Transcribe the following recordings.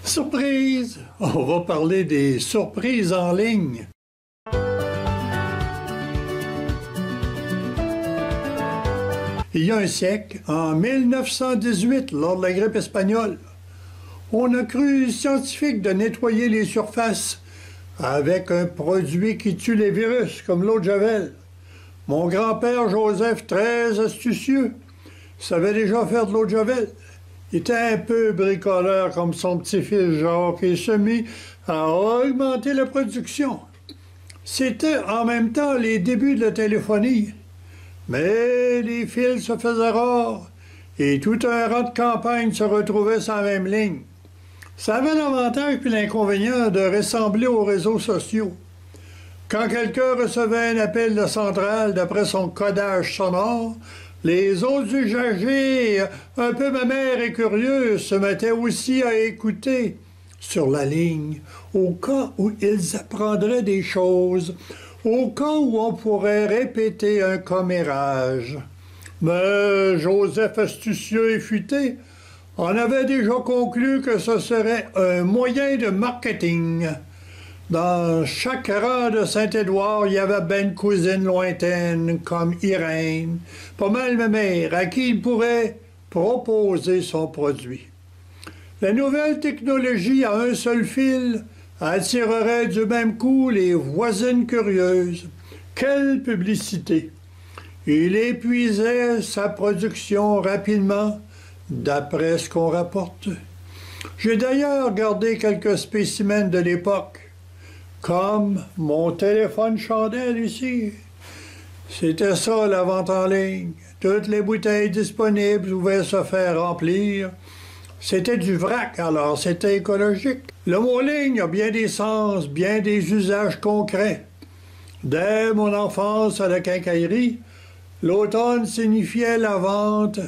Surprise! On va parler des surprises en ligne. Il y a un siècle, en 1918, lors de la grippe espagnole, on a cru scientifique de nettoyer les surfaces avec un produit qui tue les virus, comme l'eau de Javel. Mon grand-père Joseph, très astucieux, savait déjà faire de l'eau de Javel. Il était un peu bricoleur comme son petit-fils Jacques et se mit à augmenter la production. C'était en même temps les débuts de la téléphonie. Mais les fils se faisaient rares et tout un rang de campagne se retrouvait sur la même ligne. Ça avait l'avantage puis l'inconvénient de ressembler aux réseaux sociaux. Quand quelqu'un recevait un appel de centrale d'après son codage sonore, les autres usagers, un peu mamères et curieux, se mettaient aussi à écouter sur la ligne, au cas où ils apprendraient des choses, au cas où on pourrait répéter un commérage. Mais Joseph, astucieux et futé, en avait déjà conclu que ce serait un moyen de marketing. Dans chaque rang de Saint-Édouard, il y avait ben une cousine lointaine comme Irène, pas mal ma mère, à qui il pourrait proposer son produit. La nouvelle technologie à un seul fil attirerait du même coup les voisines curieuses. Quelle publicité! Il épuisait sa production rapidement, d'après ce qu'on rapporte. J'ai d'ailleurs gardé quelques spécimens de l'époque, comme mon téléphone chandelle ici. C'était ça, la vente en ligne. Toutes les bouteilles disponibles pouvaient se faire remplir. C'était du vrac, alors c'était écologique. Le mot ligne a bien des sens, bien des usages concrets. Dès mon enfance à la quincaillerie, l'automne signifiait la vente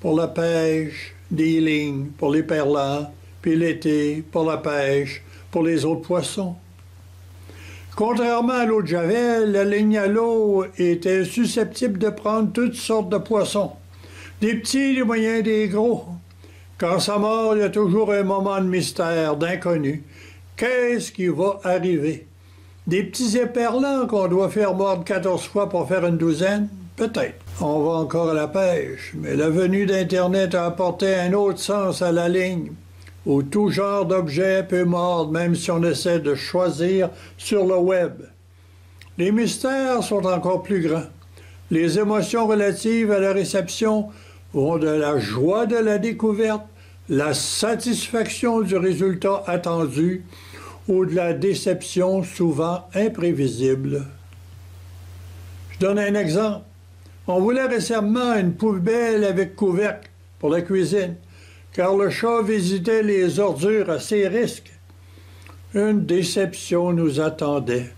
pour la pêche, des lignes pour les perlants, puis l'été pour la pêche, pour les autres poissons. Contrairement à l'eau de Javel, la ligne à l'eau était susceptible de prendre toutes sortes de poissons, des petits, des moyens, des gros. Quand ça mord, il y a toujours un moment de mystère, d'inconnu. Qu'est-ce qui va arriver? Des petits éperlants qu'on doit faire mordre 14 fois pour faire une douzaine? Peut-être. On va encore à la pêche, mais la venue d'Internet a apporté un autre sens à la ligne, où tout genre d'objet peut mordre, même si on essaie de choisir sur le web. Les mystères sont encore plus grands. Les émotions relatives à la réception vont de la joie de la découverte, la satisfaction du résultat attendu ou de la déception souvent imprévisible. Je donne un exemple. On voulait récemment une poubelle avec couvercle pour la cuisine, car le chat visitait les ordures à ses risques. Une déception nous attendait.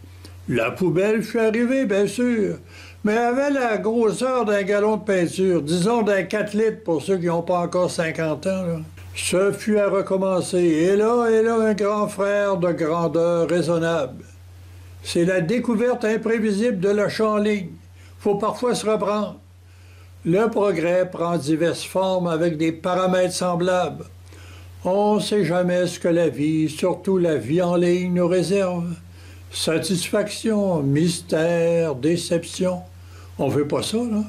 La poubelle fut arrivée, bien sûr, mais avait la grosseur d'un gallon de peinture, disons d'un 4 litres pour ceux qui n'ont pas encore 50 ans. Là. Ce fut à recommencer, et là, un grand frère de grandeur raisonnable. C'est la découverte imprévisible de l'achat en ligne. Faut parfois se reprendre. Le progrès prend diverses formes avec des paramètres semblables. On ne sait jamais ce que la vie, surtout la vie en ligne, nous réserve. Satisfaction, mystère, déception. On veut pas ça, là.